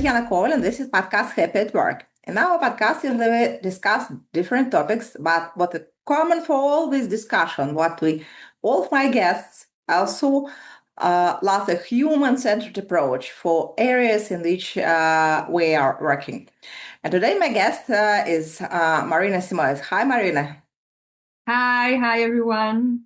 Tatiana Cole, and this is podcast Happy at Work. In our podcast, we discuss different topics, but what is common for all this discussion, all of my guests also love a human-centered approach for areas in which we are working. And today my guest is Marina Simões. Hi, Marina. Hi everyone.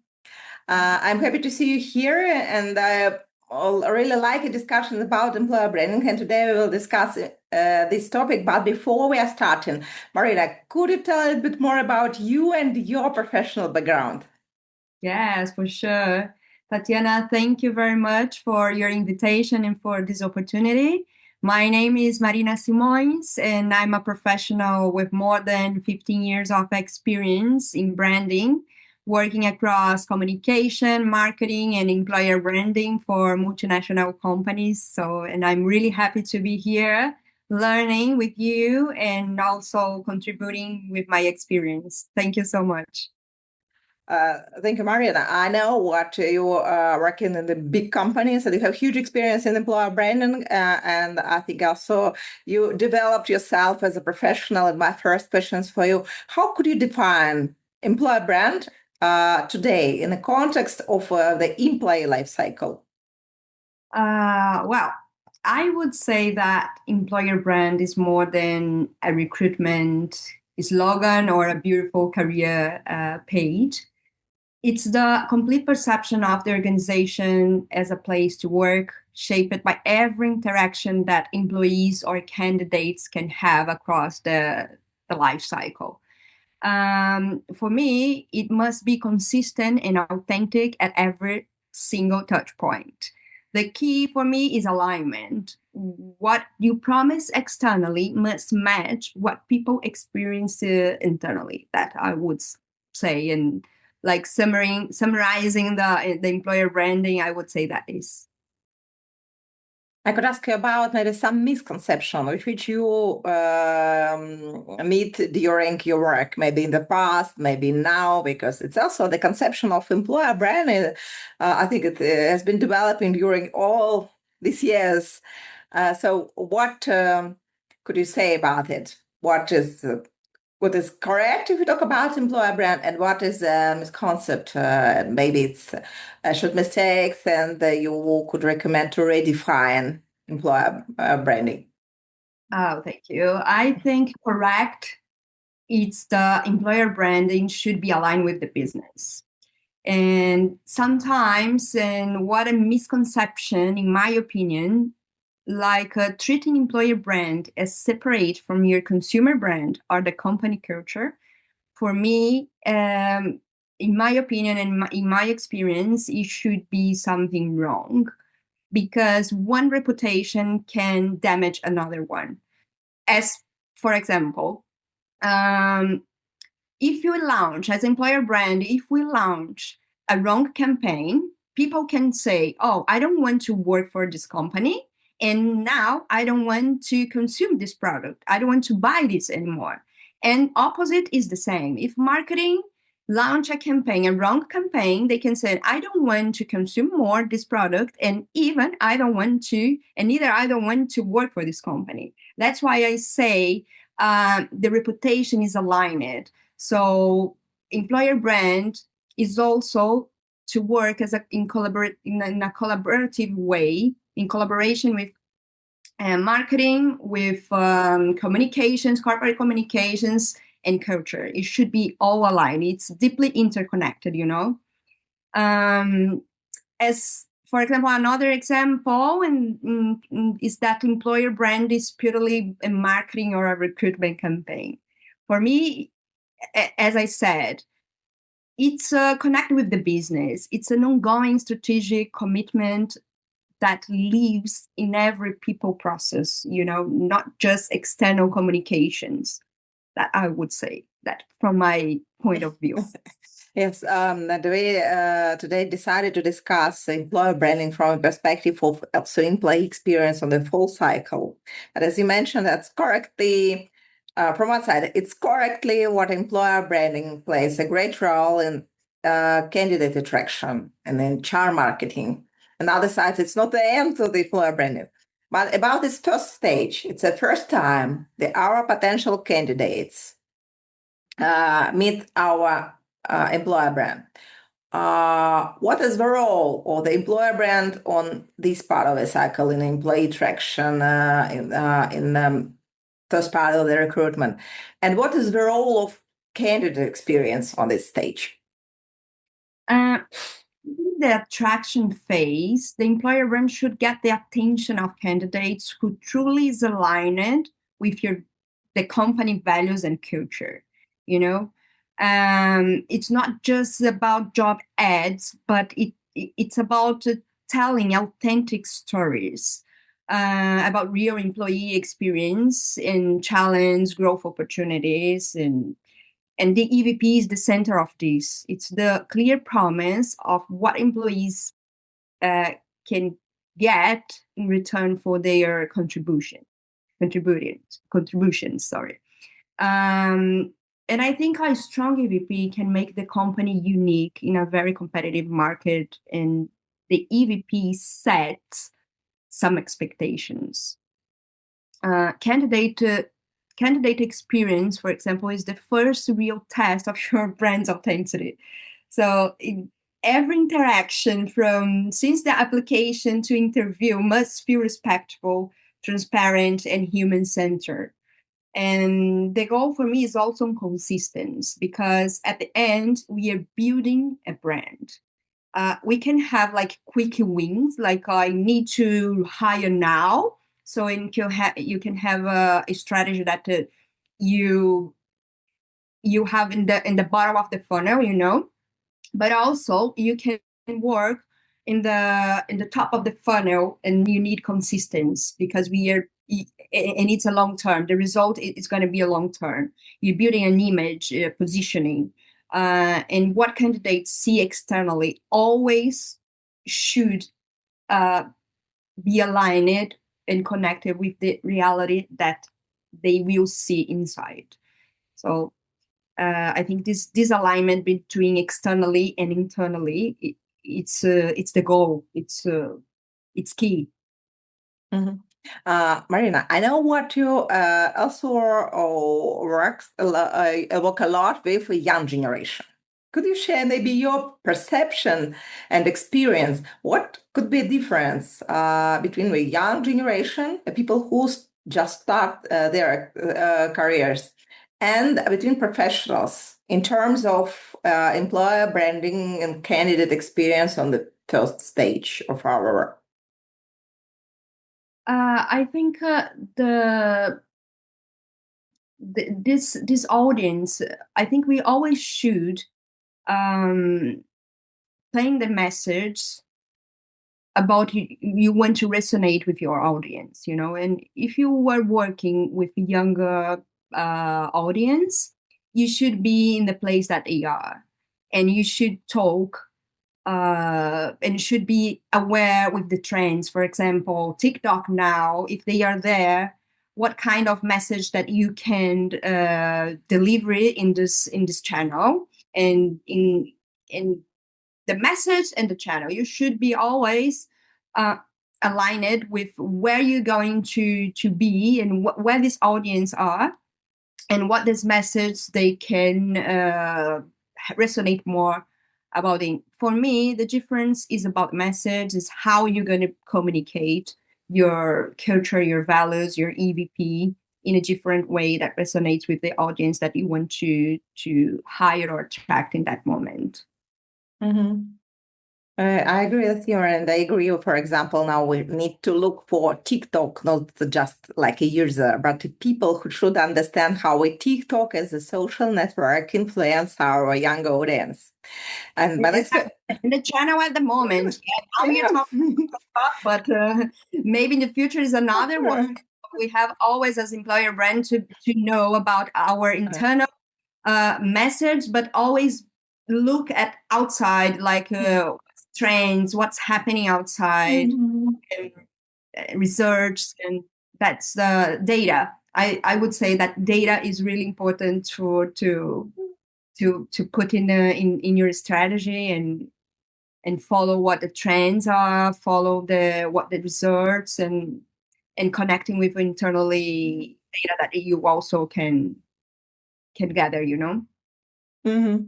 I'm happy to see you here, and I really like a discussion about employer branding. And today we will discuss this topic. But before we are starting, Marina, could you tell a bit more about you and your professional background? Yes, for sure. Tatiana, thank you very much for your invitation and for this opportunity. My name is Marina Simões, and I'm a professional with more than 15 years of experience in branding, working across communication, marketing, and employer branding for multinational companies. And I'm really happy to be here learning with you and also contributing with my experience. Thank you so much. Thank you, Marina. I know what you are working in the big companies and you have huge experience in employer branding. And I think also you developed yourself as a professional. And my first questions for you, how could you define employer brand today in the context of the employee life cycle? Well, I would say that employer brand is more than a recruitment slogan or a beautiful career page. It's the complete perception of the organization as a place to work, shaped by every interaction that employees or candidates can have across the life cycle. For me, it must be consistent and authentic at every single touch point. The key for me is alignment. What you promise externally must match what people experience internally. That I would say, and like summarizing the employer branding, I would say that is. I could ask you about maybe some misconception with which you meet during your work, maybe in the past, maybe now, because it's also the conception of employer branding. I think it has been developing during all these years. So what could you say about it? What is correct if we talk about employer brand, and what is a misconcept? Maybe it's should mistakes, and you could recommend to redefine employer branding. Oh, thank you. I think correct. It's the employer branding should be aligned with the business. And sometimes, and what a misconception, in my opinion, like treating employer brand as separate from your consumer brand or the company culture. For me, in my opinion and in my experience, it should be something wrong because one reputation can damage another one. As for example, um, if you launch as employer brand, if we launch a wrong campaign, people can say, oh, I don't want to work for this company. And now I don't want to consume this product. I don't want to buy this anymore. And opposite is the same. If marketing launch a campaign, a wrong campaign, they can say, I don't want to consume more this product. And even I don't want to, and neither I don't want to work for this company. That's why I say the reputation is aligned. So employer brand is also to work as in a collaborative way, in collaboration with marketing, with communications, corporate communications, and culture. It should be all aligned. It's deeply interconnected, you know. As for example, another example is that employer brand is purely a marketing or a recruitment campaign. For me, as I said, it's connected with the business. It's an ongoing strategic commitment that lives in every people process, you know, not just external communications. That I would say that from my point of view. Yes, and we today decided to discuss employer branding from a perspective of also employee experience on the full cycle. And as you mentioned, that's correctly, from one side, it's correctly what employer branding plays a great role in candidate attraction and in HR marketing. Another side, it's not the end of the employer branding. But about this first stage, it's the first time our potential candidates meet our employer brand. What is the role of the employer brand on this part of the cycle in employee traction in first part of the recruitment? And what is the role of candidate experience on this stage? In the attraction phase, the employer brand should get the attention of candidates who truly is aligned with the company values and culture. You know, it's not just about job ads, but it's about telling authentic stories about real employee experience and challenge, growth opportunities, and the EVP is the center of this. It's the clear promise of what employees can get in return for their contributions. Sorry. And I think a strong EVP can make the company unique in a very competitive market, and the EVP sets some expectations. Candidate experience, for example, is the first real test of your brand's authenticity. So in every interaction since the application to interview must be respectful, transparent, and human-centered. And the goal for me is also consistency, because at the end, we are building a brand. We can have like quick wins, like I need to hire now. So you can have a strategy that you have in the bottom of the funnel, but also you can work in the top of the funnel, and you need consistency, because and it's a long term. The result is going to be a long term. You're building an image, positioning, and what candidates see externally always should be aligned and connected with the reality that they will see inside. So I think this alignment between externally and internally, it's the goal. It's key. Mm-hmm. Marina, I know what you also work a lot with the young generation. Could you share maybe your perception and experience? What could be a difference between the young generation, the people who just start their careers, and between professionals in terms of employer branding and candidate experience on the first stage of our work? I think this audience, I think we always should playing the message about you want to resonate with your audience, and if you were working with a younger audience, you should be in the place that they are, and you should talk and should be aware with the trends. For example, TikTok now, if they are there, what kind of message that you can deliver in this channel, and in the message and the channel, you should be always aligned with where you're going to be, and where this audience are, and what this message they can resonate more about it. For me, the difference is about message, is how you're going to communicate your culture, your values, your EVP in a different way that resonates with the audience that you want to hire or attract in that moment. Mm-hmm. I agree with you, and I agree. For example, now we need to look for TikTok, not just like a user, but people who should understand how a TikTok as a social network influence our young audience. And but it's in the channel at the moment. Now we are talking about, but maybe in the future is another one. We have always as employer brand to know about our internal message, but always look at outside, like trends, what's happening outside, and research, and that's the data. I would say that data is really important to put in your strategy, and follow what the trends are, follow what the results, and and connecting with internally data that you also can gather, Mm-hmm.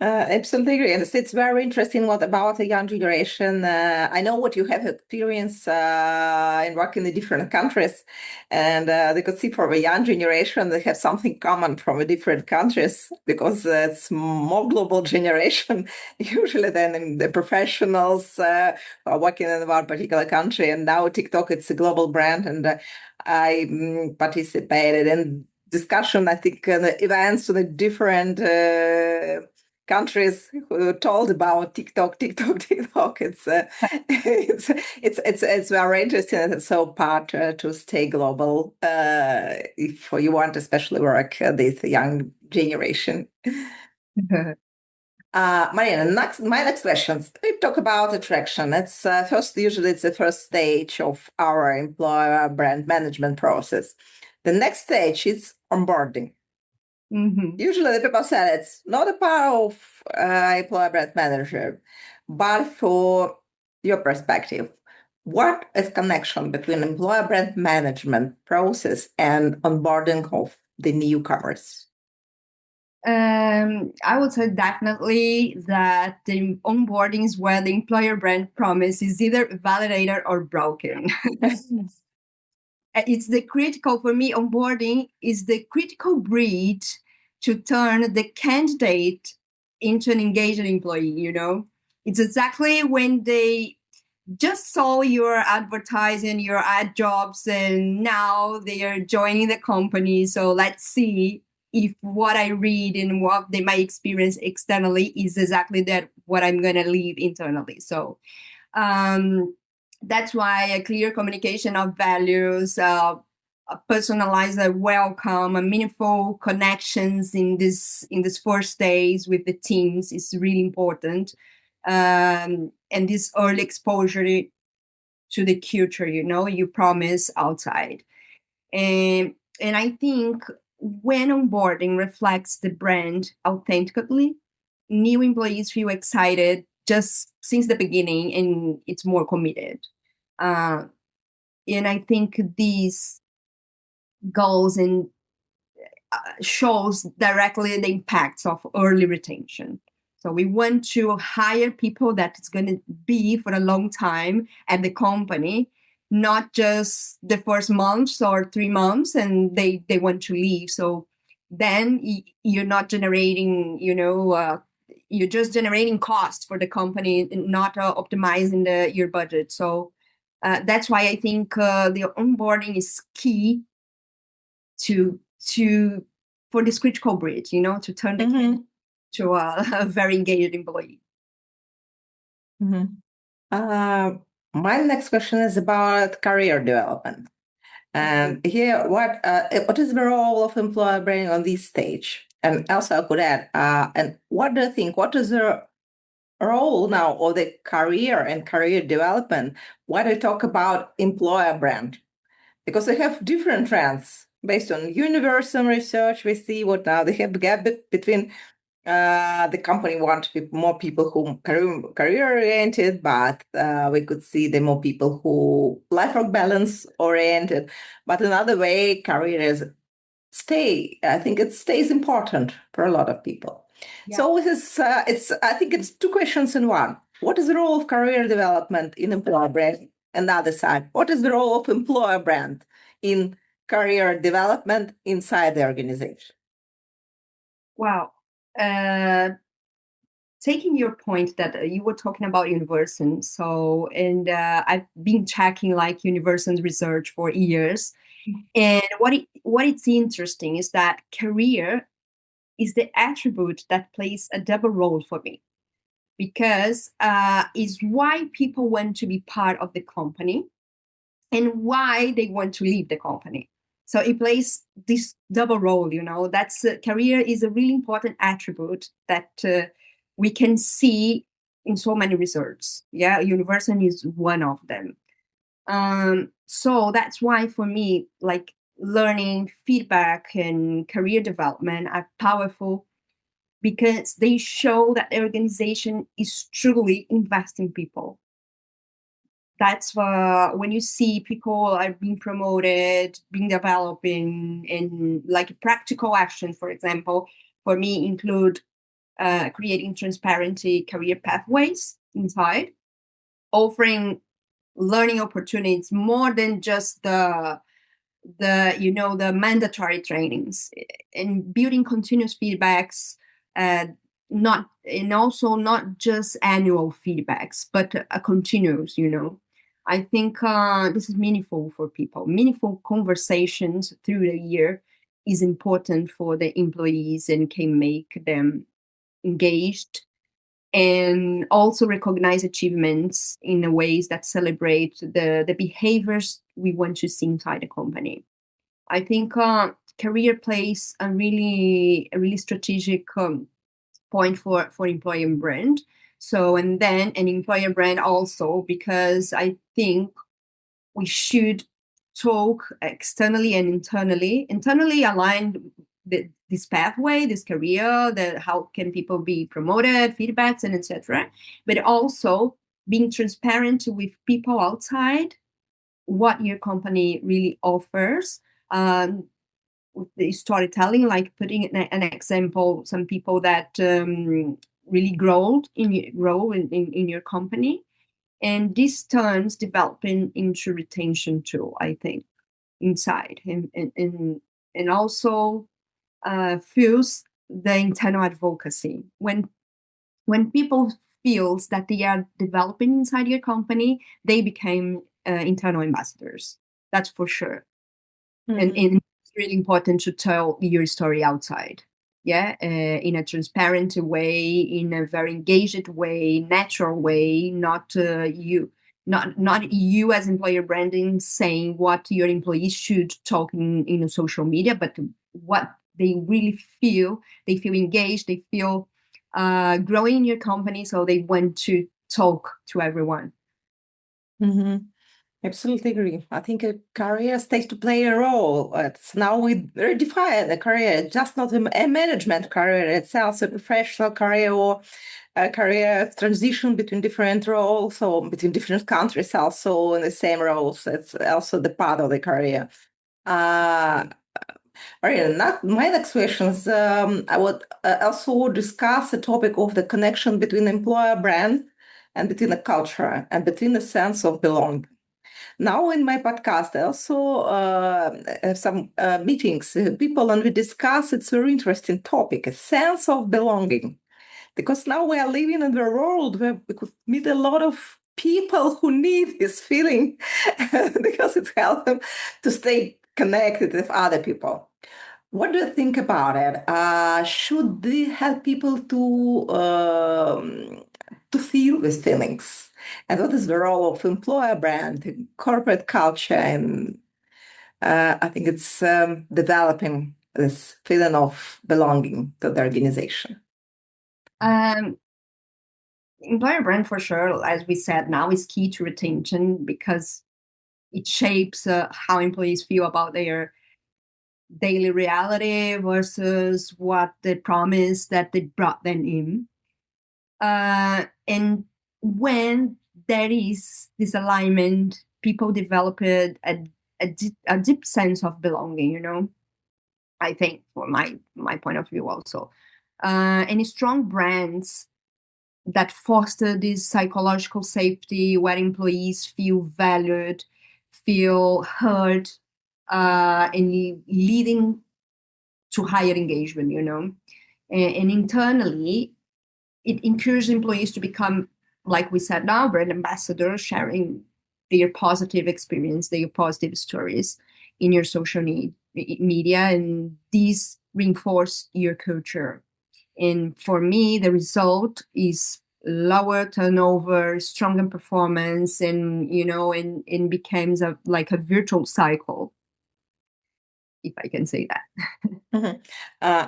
Absolutely agree. And it's very interesting what about the young generation. I know what you have experience in working in different countries, and they could see for the young generation they have something common from the different countries because it's more global generation usually than in the professionals who are working in one particular country. And now TikTok, it's a global brand, and I participated in discussion, I think, the events to the different countries who told about TikTok. It's it's very interesting. And it's so part to stay global if you want, especially work this young generation. Marina, my next question. We talk about attraction. It's usually it's the first stage of our employer brand management process. The next stage is onboarding. Mm-hmm. Usually the people say it's not a part of employer brand manager, but for your perspective, what is connection between employer brand management process and onboarding of the newcomers? I would say definitely that the onboarding is where the employer brand promise is either validated or broken. It's the critical, for me, onboarding is the critical bridge to turn the candidate into an engaged employee, It's exactly when they just saw your advertising, your ad jobs, and now they are joining the company. So let's see if what I read and what they might experience externally is exactly that what I'm going to leave internally. So that's why a clear communication of values, a personalized welcome, a meaningful connections in this first days with the teams is really important. And this early exposure to the culture, you promise outside. And I think when onboarding reflects the brand authentically, new employees feel excited just since the beginning and it's more committed. Uh, and I think these goals and shows directly the impacts of early retention. So we want to hire people that it's going to be for a long time at the company, not just the first month or 3 months and they want to leave. So then you're not generating, you're just generating costs for the company and not optimizing your budget. So that's why I think the onboarding is key to for this critical bridge, to turn the Mm-hmm. to a very engaged employee. Mm-hmm. My next question is about career development. And here, what is the role of employer branding on this stage? And also, I could add, and what do you think? What is the role now of the career and career development when we talk about employer brand? Because they have different trends based on universal research. We see what now they have gap between the company want more people who career oriented, but we could see the more people who life work balance oriented. But another way, career is stay. I think it stays important for a lot of people. Yeah. So I think it's two questions in one. What is the role of career development in employer brand? And the other side, what is the role of employer brand in career development inside the organization? Wow. Taking your point that you were talking about Universum, and I've been checking like Universum's research for years, and what it's interesting is that career is the attribute that plays a double role for me, because is why people want to be part of the company and why they want to leave the company. So it plays this double role, that's career is a really important attribute that we can see in so many research. Yeah, Universum is one of them. So that's why for me, like learning, feedback, and career development are powerful because they show that the organization is truly investing in people. that's when you see people are being promoted, being developing, and like practical action, for example, for me include creating transparency career pathways inside, offering learning opportunities more than just the mandatory trainings, and building continuous feedbacks, not and also not just annual feedbacks, but a continuous. I think this is meaningful for people. Meaningful conversations through the year is important for the employees and can make them engaged, and also recognize achievements in ways that celebrate the behaviors we want to see inside the company. I think career plays a really strategic point for employer brand. So, and then an employer brand also, because I think we should talk externally and internally aligned this pathway, this career, how can people be promoted, feedbacks, and etc. But also being transparent with people outside what your company really offers. With the storytelling, like putting an example, some people that really grow in your company, and this turns developing into retention too, I think, inside, and also fuels the internal advocacy. When people feels that they are developing inside your company, they became internal ambassadors. That's for sure. And it's really important to tell your story outside. Yeah, in a transparent way, in a very engaged way, natural way, not you as employer branding saying what your employees should talk in social media, but what they really feel. They feel engaged, they feel growing in your company, so they want to talk to everyone. Absolutely agree. I think a career stays to play a role. It's now we redefine the career, just not a management career. It's also a professional career or a career transition between different roles or between different countries also in the same roles. It's also the part of the career. Marina, my next questions, I would also discuss the topic of the connection between employer brand and between the culture and between the sense of belonging. Now in my podcast, I also have some meetings, people, and we discuss, it's a very interesting topic, a sense of belonging. Because now we are living in a world where we could meet a lot of people who need this feeling because it helps them to stay connected with other people. What do you think about it? Should they help people to feel these feelings? And what is the role of employer brand in corporate culture? And I think it's developing this feeling of belonging to the organization. Employer brand, for sure, as we said, now is key to retention because it shapes how employees feel about their daily reality versus what they promised that they brought them in. And when there is this alignment, people develop a deep sense of belonging, I think, for my point of view also. And strong brands that foster this psychological safety where employees feel valued, feel heard, and leading to higher engagement. And internally, it encourages employees to become, like we said now, brand ambassadors, sharing their positive experience, their positive stories in your social media, and these reinforce your culture. And for me, the result is lower turnover, stronger performance, and and becomes like a virtual cycle, if I can say that.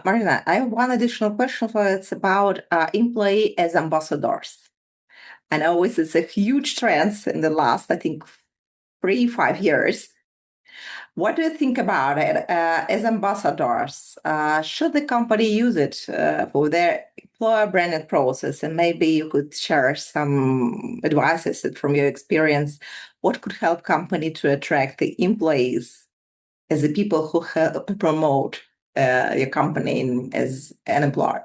Marina, I have one additional question for you. It's about employee as ambassadors. I know this is a huge trend in the last, I think, 3-5 years. What do you think about it as ambassadors? Should the company use it for their employer branding process, and maybe you could share some advices from your experience, what could help company to attract the employees as the people who help promote your company as an employer?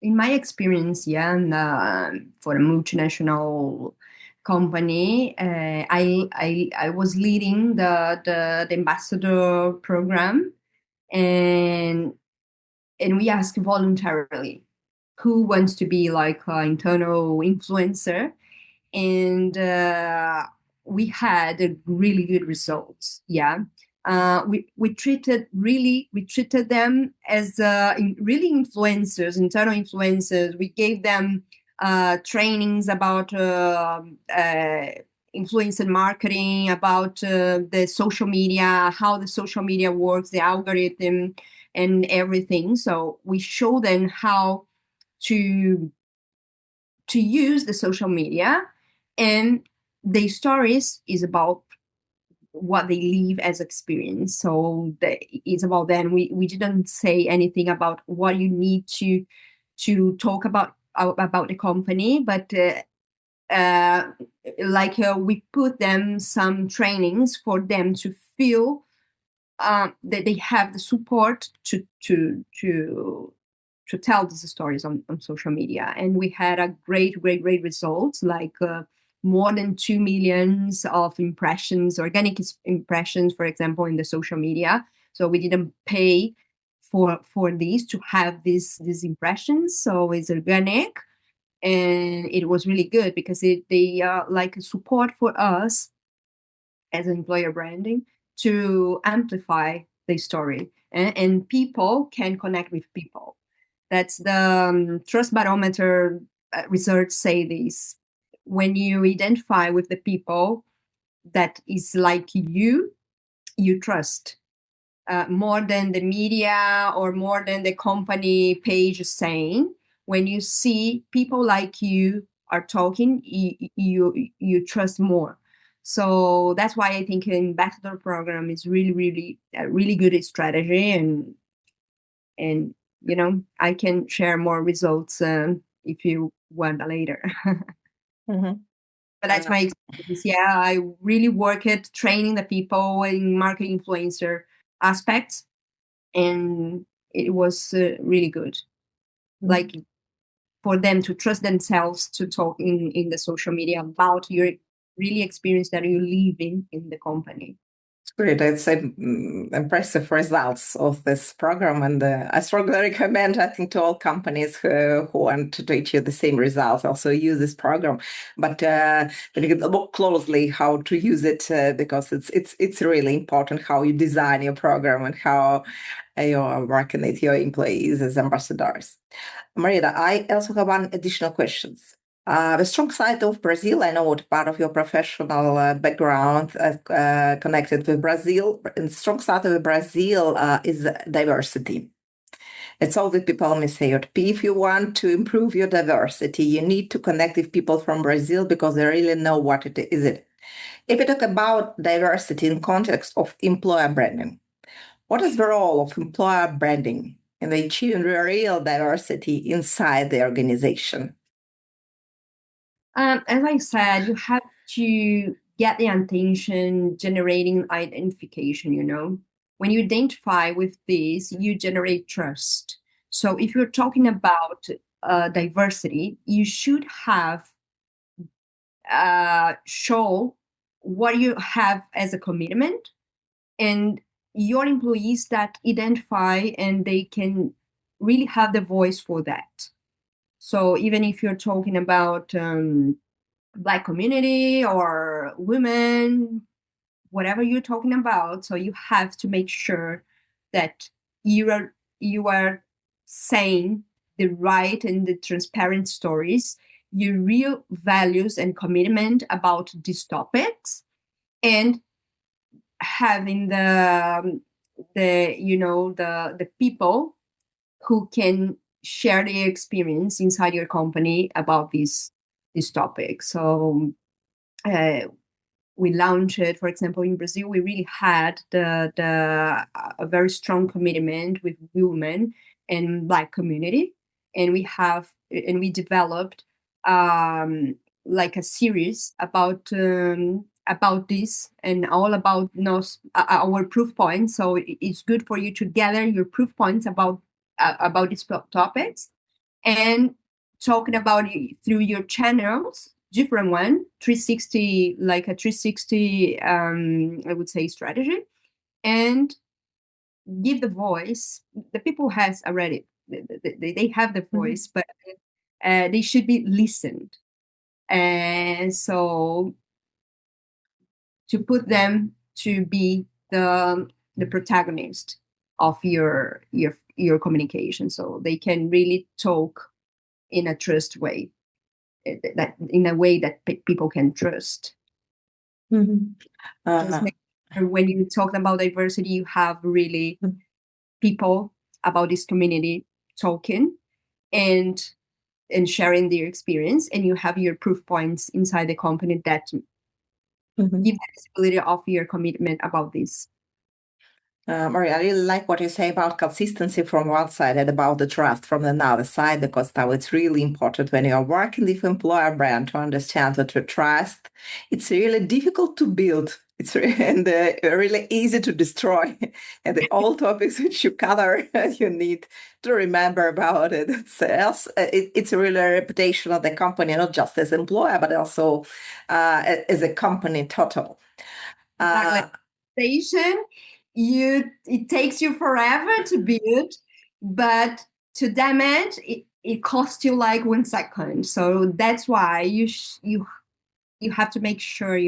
In my experience, yeah, and, for a multinational company, I was leading the ambassador program, and we asked voluntarily who wants to be like an internal influencer, and we had a really good results. Yeah, we treated them as really influencers, internal influencers. We gave them trainings about influencer marketing, about the social media, how the social media works, the algorithm, and everything. So we show them how to use the social media, and the stories is about what they live as experience. So it's about them. We didn't say anything about what you need to talk about the company, but we put them some trainings for them to feel that they have the support to tell these stories on social media. And we had a great results, like more than 2 millions of impressions, organic impressions, for example, in the social media. So we didn't pay for these to have these impressions. So it's organic, and it was really good because they like support for us as employer branding to amplify the story, and people can connect with people. That's the trust barometer research say this. When you identify with the people that is like you trust more than the media or more than the company page is saying. When you see people like you are talking, you trust more. So that's why I think an ambassador program is really a really good strategy, and I can share more results if you want later. Mhm. But that's my experience. Yeah, I really work at training the people in marketing influencer aspects, and it was really good. Like for them to trust themselves to talk in the social media about your really experience that you live in the company. Great. It's impressive results of this program, and I strongly recommend, I think, to all companies who want to achieve the same results also use this program. But look closely how to use it because it's really important how you design your program and how you are working with your employees as ambassadors. Marina, I also have one additional questions. The strong side of Brazil, I know what part of your professional background connected with Brazil, and the strong side of Brazil is diversity. It's all the people may say, if you want to improve your diversity, you need to connect with people from Brazil because they really know what it is. If we talk about diversity in context of employer branding, what is the role of employer branding in achieving real diversity inside the organization? As I said, you have to get the attention, generating identification. When you identify with this, you generate trust. So if you're talking about diversity, you should have show what you have as a commitment, and your employees that identify and they can really have the voice for that. So even if you're talking about Black community or women, whatever you're talking about, so you have to make sure that you are saying the right and the transparent stories, your real values and commitment about these topics, and having the people who can share their experience inside your company about this topic. So we launched it, for example, in Brazil. We really had a very strong commitment with women and Black community, and we developed like a series about this and all about our proof points. So it's good for you to gather your proof points about these topics and talking about it through your channels, different one, 360, like a 360, I would say, strategy, and give the voice. The people has already, they have the voice, but they should be listened. And so to put them to be the protagonist of your communication, so they can really talk in a trust way, that in a way that people can trust. Just make sure when you talk about diversity, you have really people about this community talking and sharing their experience, and you have your proof points inside the company that give the visibility of your commitment about this. Maria, I really like what you say about consistency from one side and about the trust from another side, because now it's really important when you are working with employer brand to understand that to trust, it's really difficult to build. It's really easy to destroy. And the old topics which you cover, you need to remember about it. It's really a reputation of the company, not just as employer, but also as a company total. Exactly. It takes you forever to build, but to damage it costs you like 1 second. So that's why you have to make sure,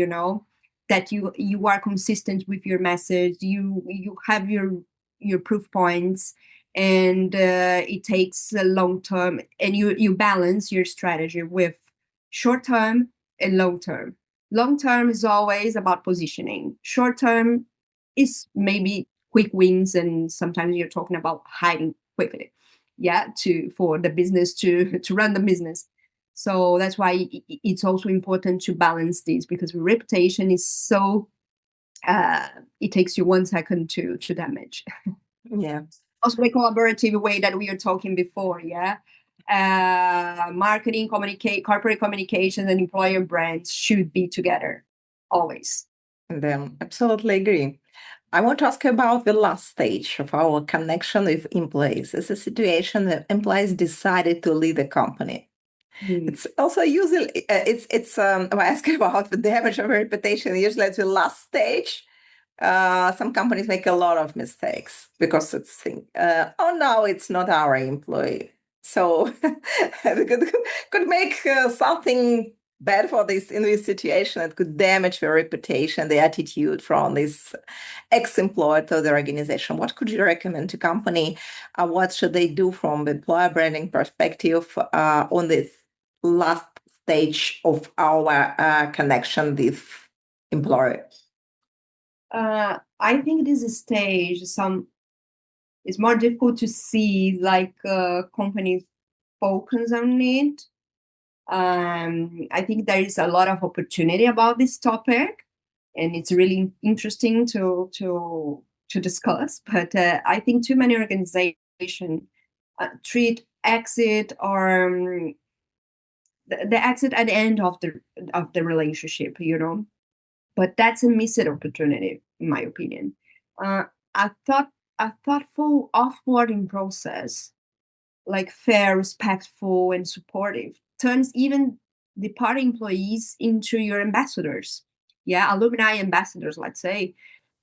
that you are consistent with your message. You have your proof points, and it takes a long term, and you balance your strategy with short term and long term. Long term is always about positioning. Short term is maybe quick wins, and sometimes you're talking about hiding quickly, for the business to run the business. So that's why it's also important to balance this, because reputation is so it takes you 1 second to damage. Yeah. Also the collaborative way that we were talking before, marketing, corporate communications, and employer brands should be together always. And then absolutely agree. I want to ask you about the last stage of our connection with employees. It's a situation that employees decided to leave the company. It's also usually when I ask about the damage of reputation. Usually, it's the last stage. Some companies make a lot of mistakes because it's oh no, it's not our employee. So could make something bad for this in this situation. It could damage the reputation, the attitude from this ex-employee to the organization. What could you recommend to company? What should they do from the employer branding perspective on this last stage of our connection with employers? I think this stage it's more difficult to see, like companies focus on it. I think there is a lot of opportunity about this topic, and it's really interesting to discuss. But I think too many organizations treat exit or the exit at the end of the relationship, But that's a missed opportunity, in my opinion. I thought a thoughtful offboarding process, like fair, respectful, and supportive, turns even departing employees into your ambassadors. Alumni ambassadors, let's say,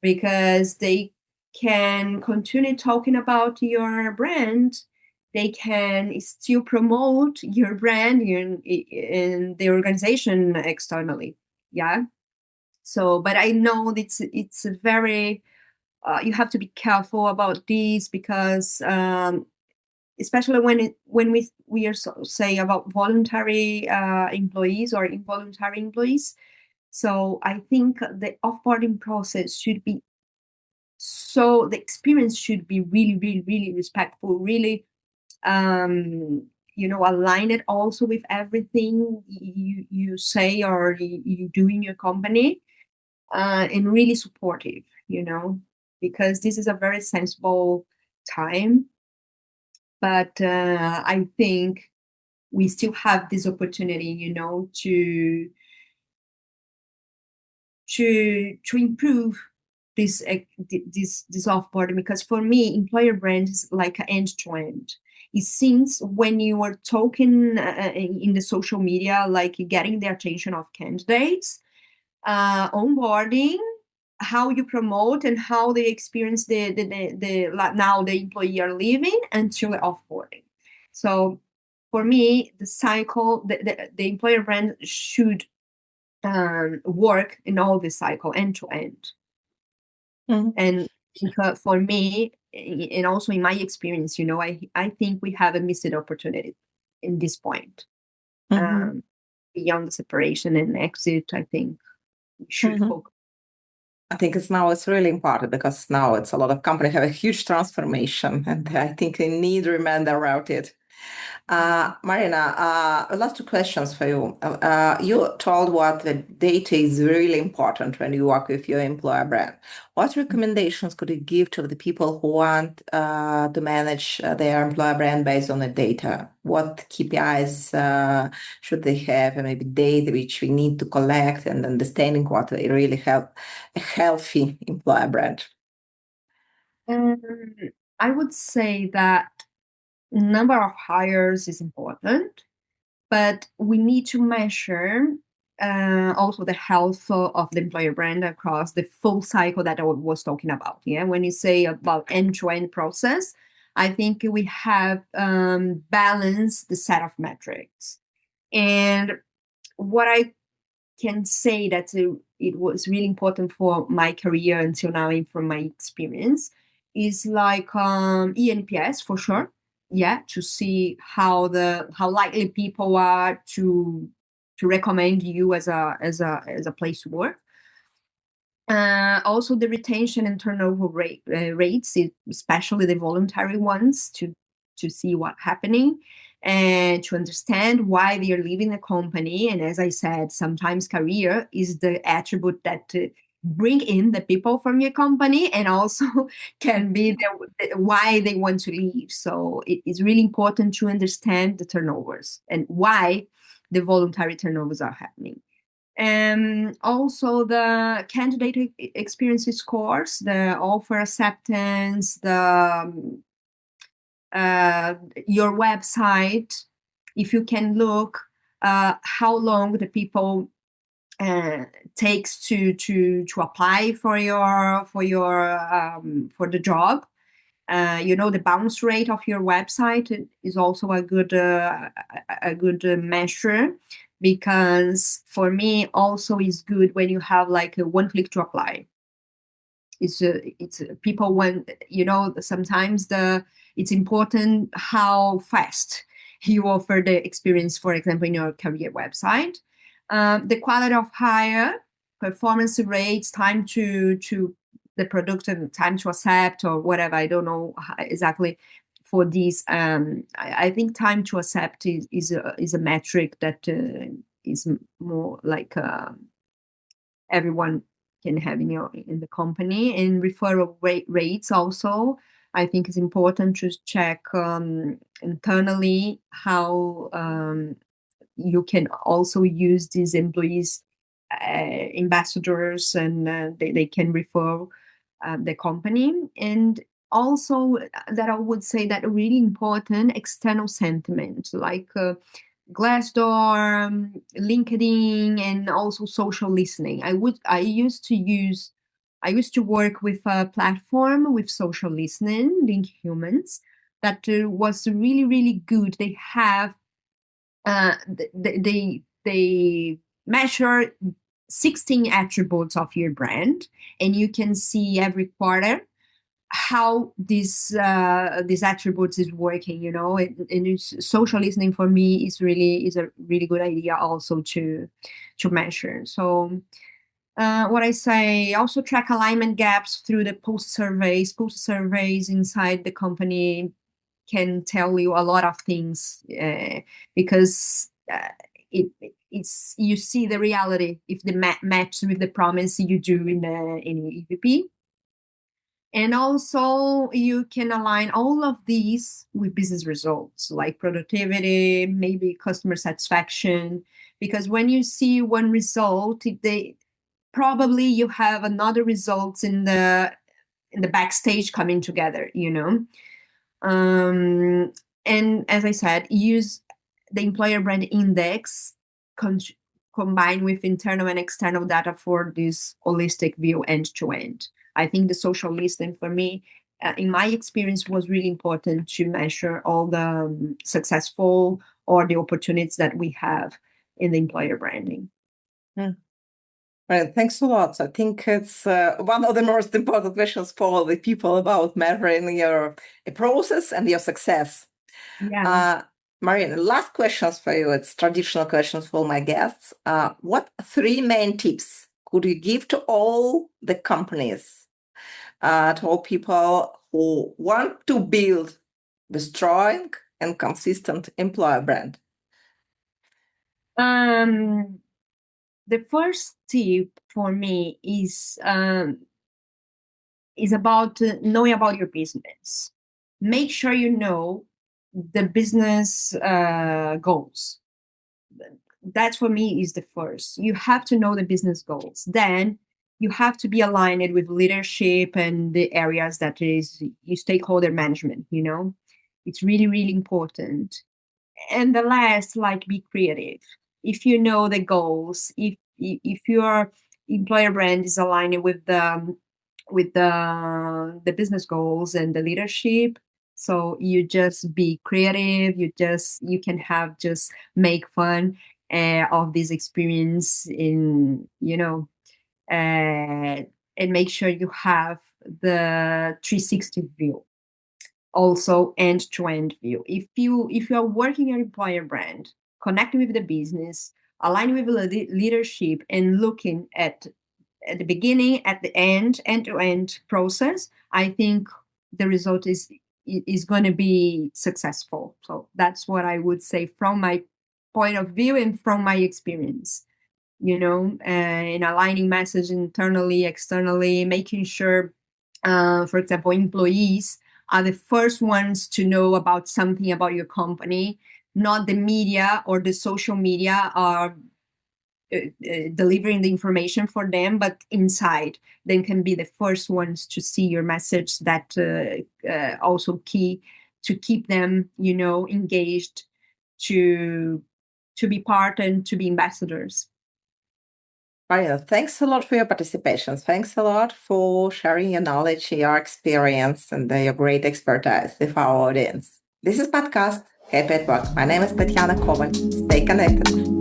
because they can continue talking about your brand. They can still promote your brand in the organization externally. So, but I know it's a very you have to be careful about this, because especially when we are say about voluntary employees or involuntary employees. So I think the offboarding process should be, so the experience should be really, really, really respectful, really align it also with everything you say or you do in your company, and really supportive, because this is a very sensible time. But I think we still have this opportunity, to improve this offboarding, because for me, employer brand is like end to end. It seems when you are talking in the social media, like getting the attention of candidates, onboarding, how you promote and how they experience now the employee are leaving until the offboarding. So for me, the cycle, the employer brand should work in all this cycle end to end. And for me, and also in my experience, I think we have a missed opportunity in this point. Beyond the separation and exit, I think we should focus. I think it's really important because now it's a lot of companies have a huge transformation, and I think they need to remind about it. Marina, last two questions for you. You told what the data is really important when you work with your employer brand. What recommendations could you give to the people who want to manage their employer brand based on the data? What KPIs should they have, and maybe data which we need to collect, and understanding what they really have a healthy employer brand? I would say that number of hires is important, but we need to measure also the health of the employer brand across the full cycle that I was talking about. Yeah, when you say about end-to-end process, I think we have balanced the set of metrics. And what I can say that it was really important for my career until now and from my experience is like ENPS for sure. Yeah, to see how likely people are to recommend you as a place to work. Also the retention and turnover rates, especially the voluntary ones, to see what's happening and to understand why they are leaving the company. And as I said, sometimes career is the attribute that bring in the people from your company, and also can be why they want to leave. So it is really important to understand the turnovers and why the voluntary turnovers are happening. And also the candidate experience scores, the offer acceptance, your website. If you can look how long the people takes to apply for the job. The bounce rate of your website is also a good measure, because for me also is good when you have like a one click to apply. It's people want, sometimes it's important how fast you offer the experience, for example, in your career website. The quality of hire, performance rates, time to the product, and time to accept, or whatever. I don't know exactly for these. I think time to accept is a metric that is more like everyone can have in the company. And referral rates also, I think is important to check internally how you can also use these employees ambassadors, and they can refer the company. And also that I would say that really important external sentiment, like Glassdoor, LinkedIn, and also social listening. I used to work with a platform with social listening, Link Humans, that was really, really good. They have they measure 16 attributes of your brand, and you can see every quarter how these attributes is working, and social listening for me is a really good idea also to measure. So what I say, also track alignment gaps through the post surveys inside the company can tell you a lot of things, because it's you see the reality if the match with the promise you do in EVP. And also you can align all of these with business results like productivity, maybe customer satisfaction, because when you see one result, they probably you have another results in the backstage coming together, and as I said, use the employer brand index combined with internal and external data for this holistic view end to end. I think the social listening for me, in my experience, was really important to measure all the successful or the opportunities that we have in the employer branding. Right, thanks a lot. I think it's one of the most important questions for the people about measuring your process and your success. Yeah. Marina, last questions for you. It's traditional questions for my guests. What 3 main tips could you give to all the companies, to all people who want to build the strong and consistent employer brand? The first tip for me is about knowing about your business. Make sure you know the business goals. That for me is the first. You have to know the business goals. Then you have to be aligned with leadership and the areas that is your stakeholder management. It's really, really important. And the last, like, be creative. If you know the goals, if your employer brand is aligned with the business goals and the leadership, so you just be creative, you can have just make fun of this experience in and make sure you have the 360 view, also end-to-end view. If you are working your employer brand, connecting with the business, aligning with the leadership, and looking at the beginning, at the end-to-end process, I think the result is going to be successful. So that's what I would say from my point of view and from my experience. In aligning message internally, externally, making sure, for example, employees are the first ones to know about something about your company, not the media or the social media are delivering the information for them, but inside they can be the first ones to see your message. That also key to keep them engaged, to be part and to be ambassadors. Marina, thanks a lot for your participation. Thanks a lot for sharing your knowledge, your experience, and your great expertise with our audience. This is podcast Happy at Work. My name is Tatiana Kovac. Stay connected.